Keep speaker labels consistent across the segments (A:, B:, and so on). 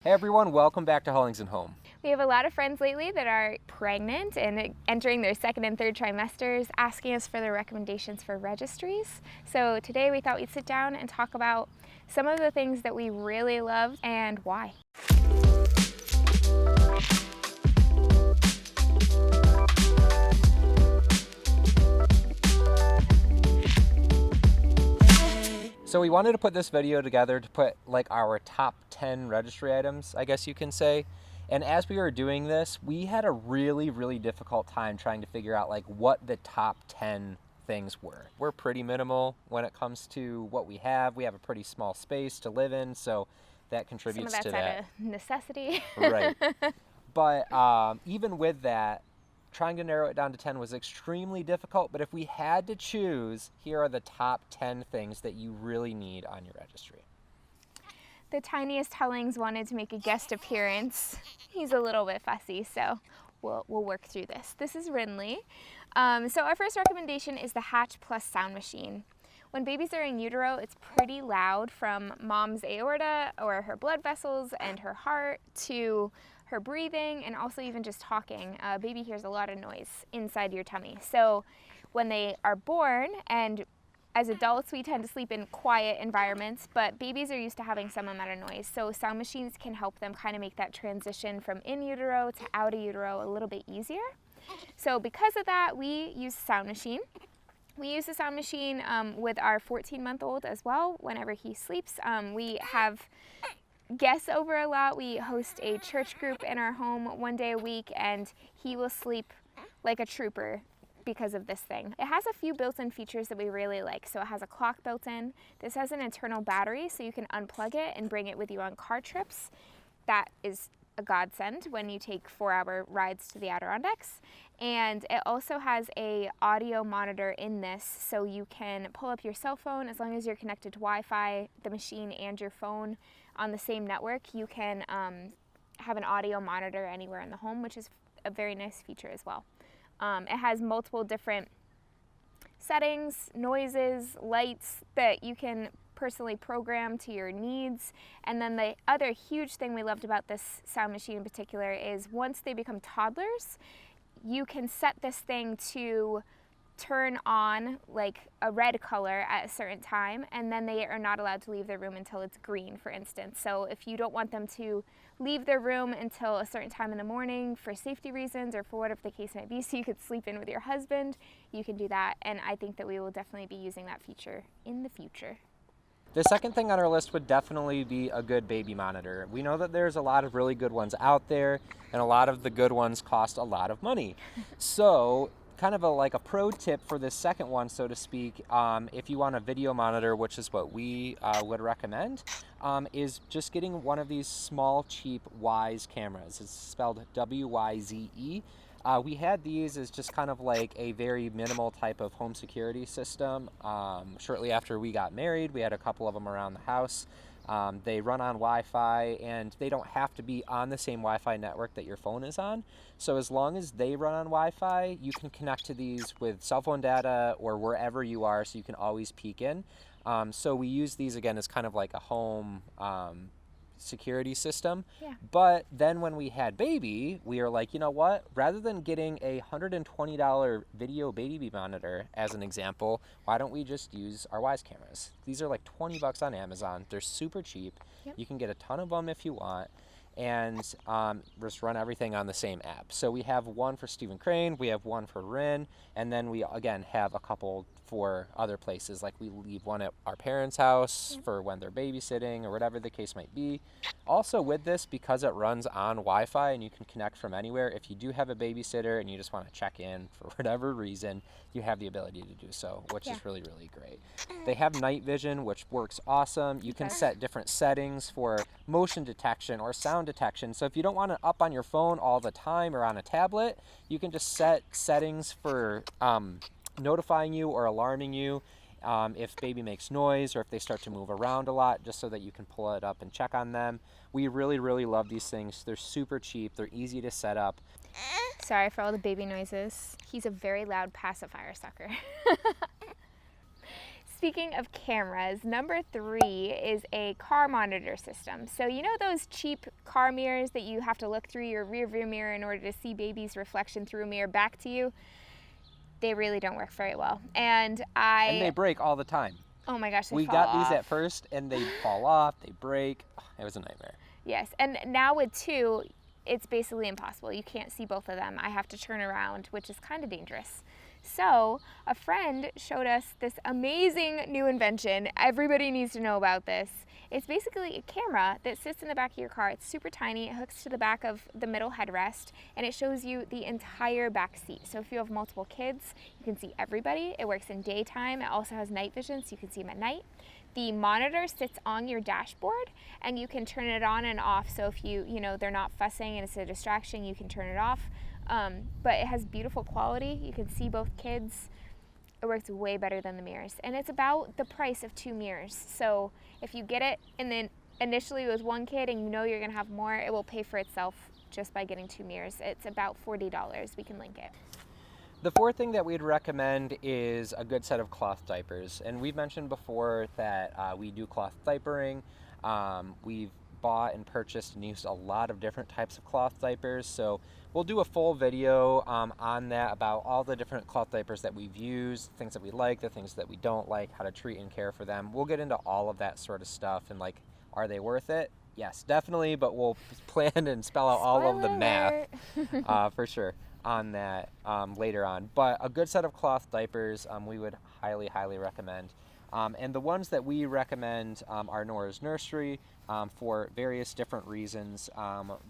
A: Hey everyone, welcome back to Hollings and Home.
B: We have a lot of friends lately that are pregnant and entering their second and third trimesters, asking us for their recommendations for registries. So today we thought we'd sit down and talk about some of the things that we really love and why.
A: So we wanted to put this video together to put like our top 10 registry items, I guess you can say. And as we were doing this, we had a really difficult time trying to figure out like what the top 10 things were. We're pretty minimal when it comes to what we have. We have a pretty small space to live in, so that contributes to that.
B: Some of that's out of necessity.
A: Right. But even with that, trying to narrow it down to 10 was extremely difficult, but if we had to choose, here are the top 10 things that you really need on your registry.
B: The tiniest Hollings wanted to make a guest appearance. He's a little bit fussy, so we'll work through this. This is Rinley. So our first recommendation is the Hatch Plus sound machine. When babies are in utero, it's pretty loud, from mom's aorta or her blood vessels and her heart to her breathing, and also even just talking. A baby hears a lot of noise inside your tummy. So when they are born, and as adults we tend to sleep in quiet environments, but babies are used to having some amount of noise. So sound machines can help them kind of make that transition from in utero to out of utero a little bit easier. So because of that, we use a sound machine. We use the sound machine with our 14-month-old as well whenever he sleeps. We have guests over a lot. We host a church group in our home one day a week, and he will sleep like a trooper because of this thing. It has a few built-in features that we really like. So it has a clock built in. This has an internal battery, so you can unplug it and bring it with you on car trips. That is a godsend when you take 4-hour rides to the Adirondacks. And it also has a audio monitor in this, so you can pull up your cell phone. As long as you're connected to Wi-Fi, the machine and your phone on the same network, you can have an audio monitor anywhere in the home, which is a very nice feature as well. It has multiple different settings, noises, lights that you can personally program to your needs. And then the other huge thing we loved about this sound machine in particular is once they become toddlers, you can set this thing to turn on like a red color at a certain time, and then they are not allowed to leave their room until it's green, for instance. So if you don't want them to leave their room until a certain time in the morning for safety reasons or for whatever the case might be, so you could sleep in with your husband, you can do that. And I think that we will definitely be using that feature in the future.
A: The second thing on our list would definitely be a good baby monitor. We know that there's a lot of really good ones out there, and a lot of the good ones cost a lot of money. So kind of like a pro tip for this second one, so to speak, if you want a video monitor, which is what we would recommend, is just getting one of these small, cheap Wyze cameras. It's spelled W-Y-Z-E. We had these as just kind of like a very minimal type of home security system. Shortly after we got married, we had a couple of them around the house. They run on Wi-Fi, and they don't have to be on the same Wi-Fi network that your phone is on. So as long as they run on Wi-Fi, you can connect to these with cell phone data or wherever you are, so you can always peek in. So we use these again as kind of like a home security system.
B: Yeah.
A: But then when we had baby, we were like, you know what, rather than getting a $120 video baby monitor as an example, why don't we just use our Wyze cameras? These are like 20 bucks on Amazon. They're super cheap.
B: Yep.
A: You can get a ton of them if you want, and just run everything on the same app. So we have one for Stephen Crane, we have one for Rin, and then we again have a couple for other places, like we leave one at our parents' house for when they're babysitting or whatever the case might be. Also with this, because it runs on Wi-Fi and you can connect from anywhere, if you do have a babysitter and you just want to check in for whatever reason, you have the ability to do so, which is really great. They have night vision, which works awesome. You can set different settings for motion detection or sound detection. So if you don't want it up on your phone all the time or on a tablet, you can just set settings for notifying you or alarming you if baby makes noise or if they start to move around a lot, just so that you can pull it up and check on them. We really love these things. They're super cheap. They're easy to set up.
B: Sorry for all the baby noises. He's a very loud pacifier sucker. Speaking of cameras, number 3 is a car monitor system. So you know those cheap car mirrors that you have to look through your rear view mirror in order to see baby's reflection through a mirror back to you? They really don't work very well. And
A: they break all the time.
B: oh my gosh,
A: we
B: fall
A: got
B: off.
A: these at first and they fall off, they break. It was a nightmare.
B: Yes, and now with 2, it's basically impossible. You can't see both of them. I have to turn around, which is kind of dangerous. So a friend showed us this amazing new invention. Everybody needs to know about this. It's basically a camera that sits in the back of your car. It's super tiny. It hooks to the back of the middle headrest, and it shows you the entire back seat. So if you have multiple kids, you can see everybody. It works in daytime. It also has night vision, so you can see them at night. The monitor sits on your dashboard, and you can turn it on and off. So if they're not fussing and it's a distraction, you can turn it off. But it has beautiful quality. You can see both kids. It works way better than the mirrors. And it's about the price of 2 mirrors. So if you get it and then initially with 1 kid and you know you're gonna have more, it will pay for itself just by getting 2 mirrors. It's about $40. We can link it.
A: The 4th thing that we'd recommend is a good set of cloth diapers. And we've mentioned before that we do cloth diapering. We've bought and purchased and used a lot of different types of cloth diapers. So we'll do a full video on that about all the different cloth diapers that we've used, things that we like, the things that we don't like, how to treat and care for them. We'll get into all of that sort of stuff and like, are they worth it? Yes, definitely, but we'll plan and spell out all of the math for sure on that later on. But a good set of cloth diapers we would highly, highly recommend. And the ones that we recommend are Nora's Nursery for various different reasons,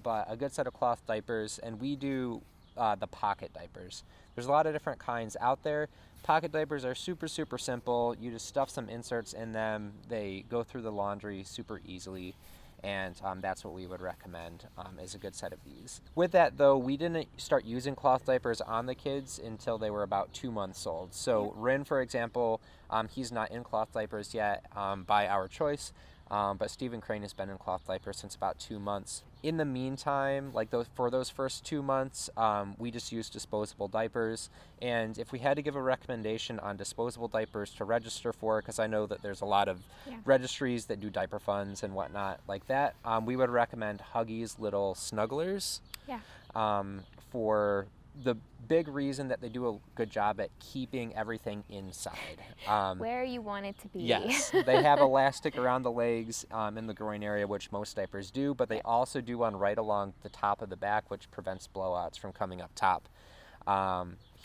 A: but a good set of cloth diapers, and we do the pocket diapers. There's a lot of different kinds out there. Pocket diapers are super, super simple. You just stuff some inserts in them. They go through the laundry super easily, and that's what we would recommend is a good set of these. With that though, we didn't start using cloth diapers on the kids until they were about 2 months old. So Rin, for example, he's not in cloth diapers yet by our choice, but Stephen Crane has been in cloth diapers since about 2 months. In the meantime, for those first 2 months, we just used disposable diapers. And if we had to give a recommendation on disposable diapers to register for, because I know that there's a lot of registries that do diaper funds and whatnot like that, we would recommend Huggies Little Snugglers for the big reason that they do a good job at keeping everything inside.
B: Where you want it to be.
A: Yes, they have elastic around the legs in the groin area, which most diapers do, but they also do one right along the top of the back, which prevents blowouts from coming up top.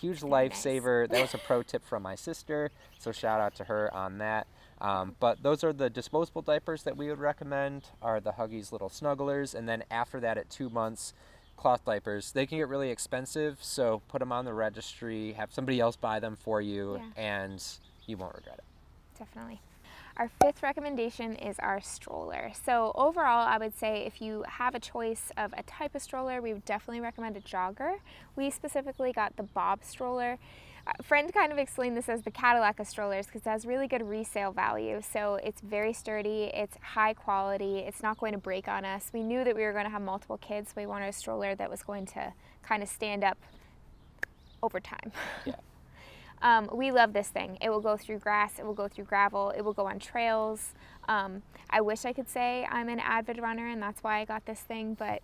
A: Huge lifesaver. That was a pro tip from my sister, so shout out to her on that. But those are the disposable diapers that we would recommend, are the Huggies Little Snugglers, and then after that at 2 months, cloth diapers. They can get really expensive, so put them on the registry, have somebody else buy them for you, and you won't regret it.
B: Definitely. Our 5th recommendation is our stroller. So overall, I would say if you have a choice of a type of stroller, we would definitely recommend a jogger. We specifically got the Bob stroller. A friend kind of explained this as the Cadillac of strollers because it has really good resale value. So it's very sturdy, it's high quality, it's not going to break on us. We knew that we were going to have multiple kids, so we wanted a stroller that was going to kind of stand up over time. Yeah. We love this thing. It will go through grass, it will go through gravel, it will go on trails. I wish I could say I'm an avid runner and that's why I got this thing, but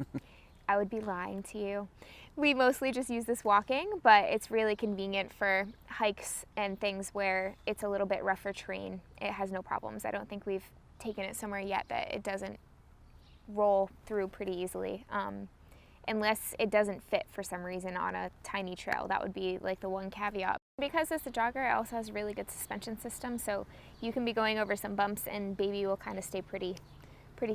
B: I would be lying to you. We mostly just use this walking, but it's really convenient for hikes and things where it's a little bit rougher terrain. It has no problems. I don't think we've taken it somewhere yet that it doesn't roll through pretty easily, unless it doesn't fit for some reason on a tiny trail. That would be like the one caveat. Because it's a jogger, it also has a really good suspension system, so you can be going over some bumps and baby will kind of stay pretty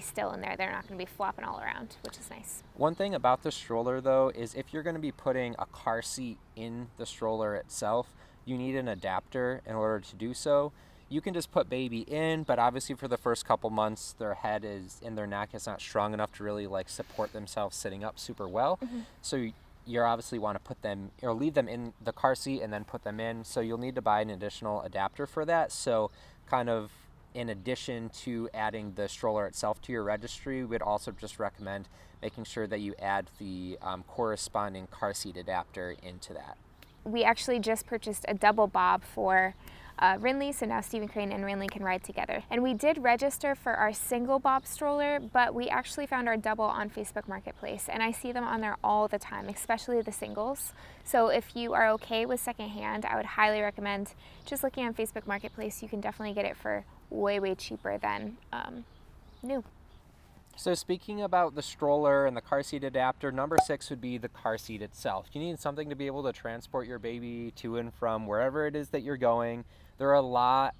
B: still in there. They're not going to be flopping all around, which is nice.
A: One thing about the stroller though is if you're going to be putting a car seat in the stroller itself, you need an adapter in order to do so. You can just put baby in, but obviously for the first couple months their head is and their neck is not strong enough to really support themselves sitting up super well. So you obviously want to put them or leave them in the car seat and then put them in, so you'll need to buy an additional adapter for that. So kind of in addition to adding the stroller itself to your registry, we'd also just recommend making sure that you add the corresponding car seat adapter into that.
B: We actually just purchased a double Bob for Rinley, so now Stephen Crane and Rinley can ride together. And we did register for our single Bob stroller, but we actually found our double on Facebook Marketplace, and I see them on there all the time, especially the singles. So if you are okay with secondhand, I would highly recommend just looking on Facebook Marketplace. You can definitely get it for way, way cheaper than new.
A: So speaking about the stroller and the car seat adapter, number 6 would be the car seat itself. You need something to be able to transport your baby to and from wherever it is that you're going. There are a lot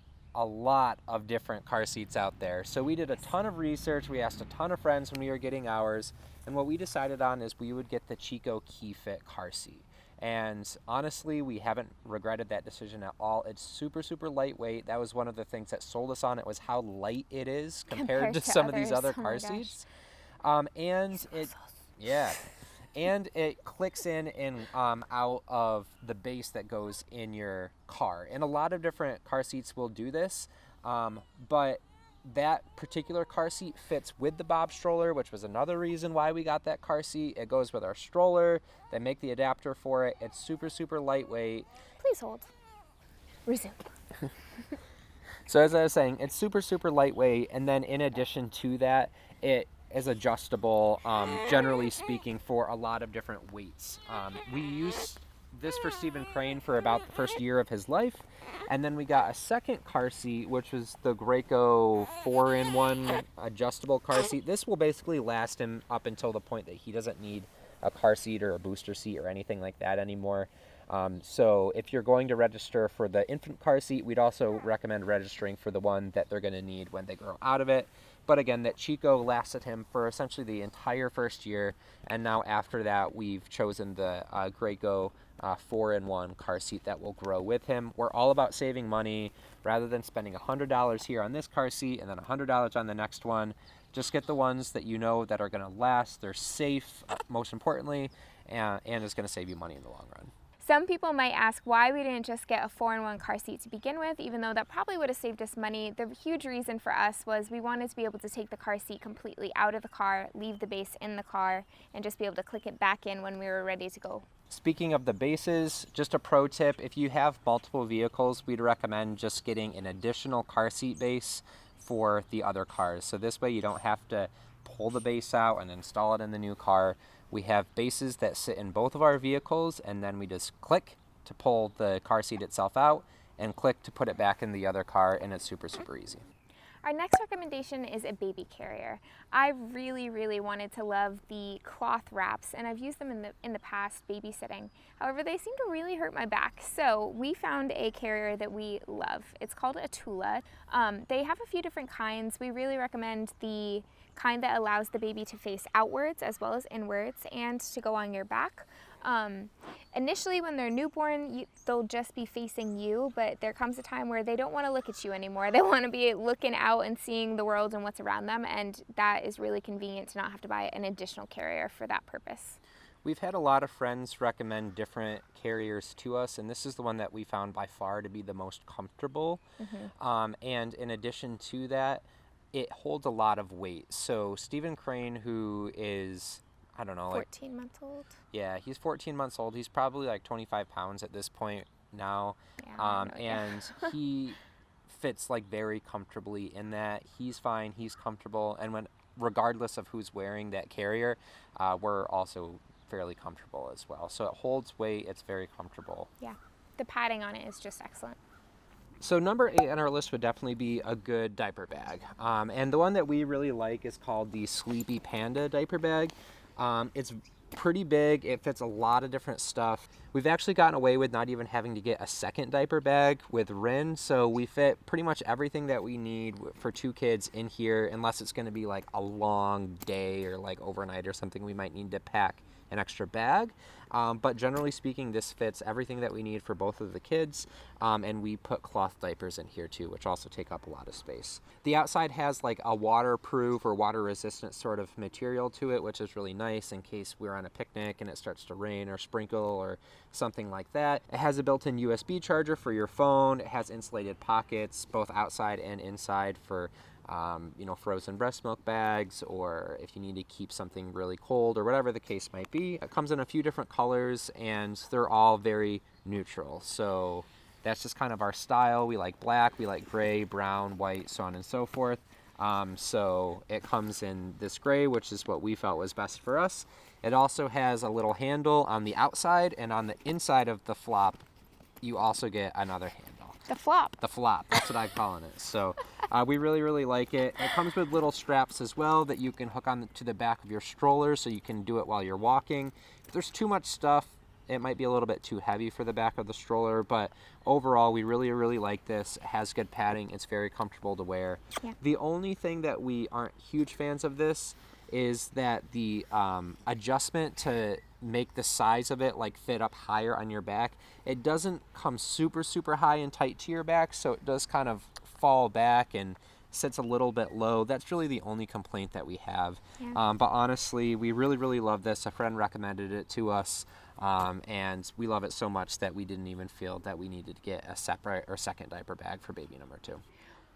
A: of different car seats out there. So we did a ton of research. We asked a ton of friends when we were getting ours. And what we decided on is we would get the Chico Key Fit car seat. And honestly, we haven't regretted that decision at all. It's super, super lightweight. That was one of the things that sold us on it, was how light it is compared to some of these other car seats. And it clicks in and out of the base that goes in your car. And a lot of different car seats will do this, but that particular car seat fits with the Bob stroller, which was another reason why we got that car seat. It goes with our stroller. They make the adapter for it. It's super, super lightweight.
B: Please hold. Resume.
A: So as I was saying, it's super, super lightweight. And then in addition to that, it is adjustable, generally speaking, for a lot of different weights. We used this for Stephen Crane for about the first year of his life. And then we got a second car seat, which was the Graco 4-in-1 adjustable car seat. This will basically last him up until the point that he doesn't need a car seat or a booster seat or anything like that anymore. So if you're going to register for the infant car seat, we'd also recommend registering for the one that they're going to need when they grow out of it. But again, that Chico lasted him for essentially the entire first year. And now after that, we've chosen the Graco 4-in-1 car seat that will grow with him. We're all about saving money. Rather than spending $100 here on this car seat and then $100 on the next one, just get the ones that you know that are going to last. They're safe, most importantly, and it's going to save you money in the long run.
B: Some people might ask why we didn't just get a 4-in-1 car seat to begin with, even though that probably would have saved us money. The huge reason for us was we wanted to be able to take the car seat completely out of the car, leave the base in the car, and just be able to click it back in when we were ready to go.
A: Speaking of the bases, just a pro tip, if you have multiple vehicles, we'd recommend just getting an additional car seat base for the other cars. So this way you don't have to pull the base out and install it in the new car. We have bases that sit in both of our vehicles, and then we just click to pull the car seat itself out and click to put it back in the other car, and it's super, super easy.
B: Our next recommendation is a baby carrier. I really, really wanted to love the cloth wraps, and I've used them in the past babysitting. However, they seem to really hurt my back, so we found a carrier that we love. It's called a Tula. They have a few different kinds. We really recommend the kind that allows the baby to face outwards as well as inwards and to go on your back. Initially, when they're newborn, they'll just be facing you, but there comes a time where they don't want to look at you anymore. They want to be looking out and seeing the world and what's around them, and that is really convenient to not have to buy an additional carrier for that purpose.
A: We've had a lot of friends recommend different carriers to us, and this is the one that we found by far to be the most comfortable. And in addition to that, it holds a lot of weight. So Stephen Crane, who is, I don't know,
B: 14 months old?
A: Yeah, he's 14 months old. He's probably like 25 pounds at this point now. And he fits like very comfortably in that. He's fine, he's comfortable, and regardless of who's wearing that carrier, we're also fairly comfortable as well. So it holds weight, it's very comfortable.
B: Yeah, the padding on it is just excellent.
A: So number 8 on our list would definitely be a good diaper bag. And the one that we really like is called the Sleepy Panda diaper bag. It's pretty big. It fits a lot of different stuff. We've actually gotten away with not even having to get a second diaper bag with Rin, so we fit pretty much everything that we need for 2 kids in here, unless it's going to be like a long day or like overnight or something. We might need to pack an extra bag, but generally speaking, this fits everything that we need for both of the kids, and we put cloth diapers in here too, which also take up a lot of space. The outside has like a waterproof or water resistant sort of material to it, which is really nice in case we're on a picnic and it starts to rain or sprinkle or something like that. It has a built-in USB charger for your phone. It has insulated pockets both outside and inside for frozen breast milk bags, or if you need to keep something really cold or whatever the case might be. It comes in a few different colors, and they're all very neutral. So That's just kind of our style. We like black, we like gray, brown, white, so on and so forth. So it comes in this gray, which is what we felt was best for us. It also has a little handle on the outside, and on the inside of the flop, you also get another handle.
B: The flop.
A: The flop, that's what I'm calling it. So we really, really like it. It comes with little straps as well that you can hook on to the back of your stroller so you can do it while you're walking. If there's too much stuff, it might be a little bit too heavy for the back of the stroller, but overall we really, really like this. It has good padding. It's very comfortable to wear.
B: Yeah.
A: The only thing that we aren't huge fans of this is that the adjustment to make the size of it like fit up higher on your back, it doesn't come super, super high and tight to your back, so it does kind of fall back and sits a little bit low. That's really the only complaint that we have.
B: Yeah.
A: But honestly, we really, really love this. A friend recommended it to us, and we love it so much that we didn't even feel that we needed to get a separate or second diaper bag for baby number 2.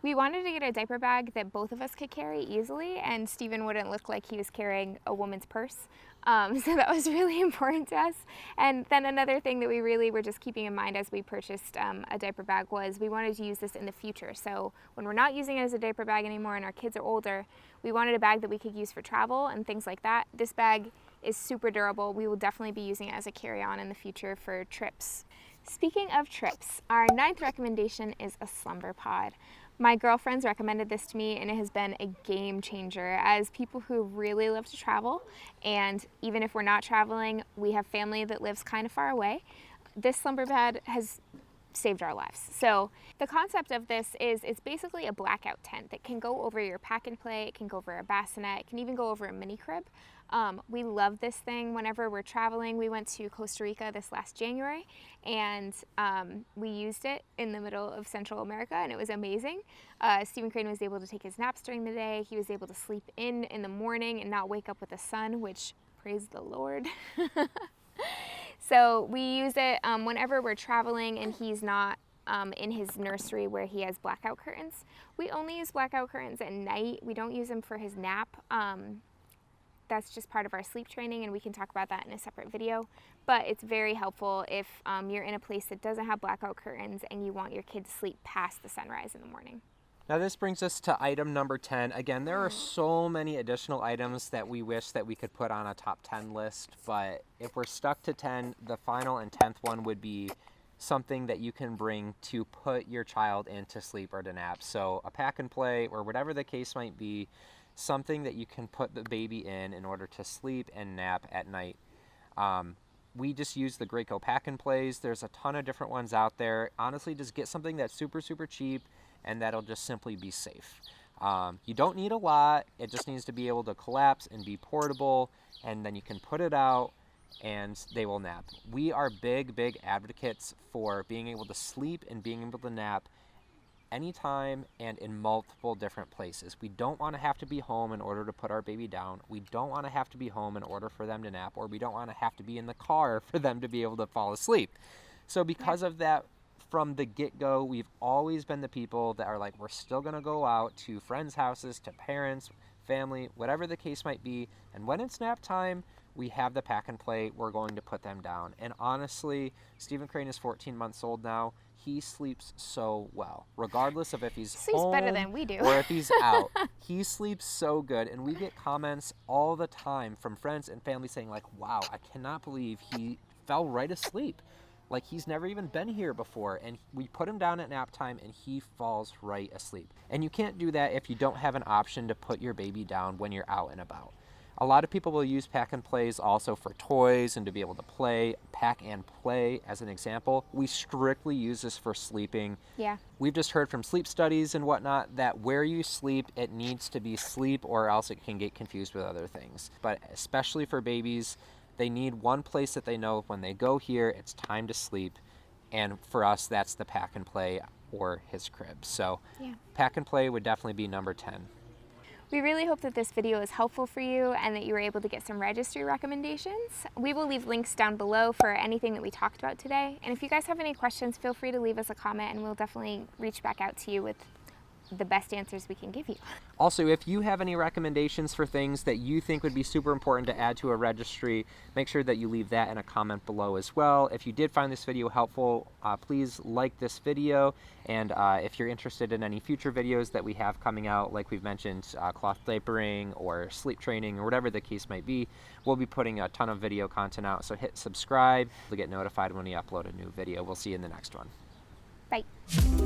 B: We wanted to get a diaper bag that both of us could carry easily, and Steven wouldn't look like he was carrying a woman's purse. So that was really important to us. And then another thing that we really were just keeping in mind as we purchased a diaper bag was we wanted to use this in the future. So when we're not using it as a diaper bag anymore and our kids are older, we wanted a bag that we could use for travel and things like that. This bag is super durable. We will definitely be using it as a carry-on in the future for trips. Speaking of trips, our 9th recommendation is a slumber pod. My girlfriends recommended this to me, and it has been a game changer. As people who really love to travel, and even if we're not traveling, we have family that lives kind of far away, this slumber bed has saved our lives. So the concept of this is it's basically a blackout tent that can go over your pack and play, it can go over a bassinet, it can even go over a mini crib. We love this thing whenever we're traveling. We went to Costa Rica this last January, and we used it in the middle of Central America, and it was amazing. Stephen Crane was able to take his naps during the day. He was able to sleep in the morning and not wake up with the sun, which, praise the Lord. So we use it whenever we're traveling and he's not in his nursery where he has blackout curtains. We only use blackout curtains at night. We don't use them for his nap. That's just part of our sleep training, and we can talk about that in a separate video. But it's very helpful if you're in a place that doesn't have blackout curtains and you want your kid to sleep past the sunrise in the morning.
A: Now this brings us to item number 10. Again, there are so many additional items that we wish that we could put on a top 10 list, but if we're stuck to 10, the final and 10th one would be something that you can bring to put your child in to sleep or to nap. So a pack and play, or whatever the case might be, something that you can put the baby in order to sleep and nap at night. We just use the Graco pack and plays. There's a ton of different ones out there. Honestly, just get something that's super, super cheap and that'll just simply be safe. You don't need a lot. It just needs to be able to collapse and be portable, and then you can put it out and they will nap. We are big, big advocates for being able to sleep and being able to nap anytime and in multiple different places. We don't want to have to be home in order to put our baby down. We don't want to have to be home in order for them to nap, or we don't want to have to be in the car for them to be able to fall asleep. So because of that, from the get-go, we've always been the people that are like, we're still going to go out to friends' houses, to parents, family, whatever the case might be, and when it's nap time, we have the pack and play, we're going to put them down. And honestly, Stephen Crane is 14 months old now. He sleeps so well, regardless of if he's home
B: better than we do.
A: or if he's out. He sleeps so good, and we get comments all the time from friends and family saying like, wow, I cannot believe he fell right asleep. Like he's never even been here before, and we put him down at nap time and he falls right asleep. And you can't do that if you don't have an option to put your baby down when you're out and about. A lot of people will use pack and plays also for toys and to be able to play. Pack and play as an example. We strictly use this for sleeping.
B: Yeah.
A: We've just heard from sleep studies and whatnot that where you sleep, it needs to be sleep, or else it can get confused with other things. But especially for babies, they need one place that they know when they go here, it's time to sleep. And for us, that's the pack and play or his crib. So yeah. Pack and play would definitely be number 10.
B: We really hope that this video is helpful for you and that you were able to get some registry recommendations. We will leave links down below for anything that we talked about today. And if you guys have any questions, feel free to leave us a comment and we'll definitely reach back out to you with the best answers we can give you.
A: Also, if you have any recommendations for things that you think would be super important to add to a registry, make sure that you leave that in a comment below as well. If you did find this video helpful, please like this video. And if you're interested in any future videos that we have coming out, like we've mentioned, cloth diapering or sleep training or whatever the case might be, we'll be putting a ton of video content out. So hit subscribe to get notified when we upload a new video. We'll see you in the next one.
B: Bye.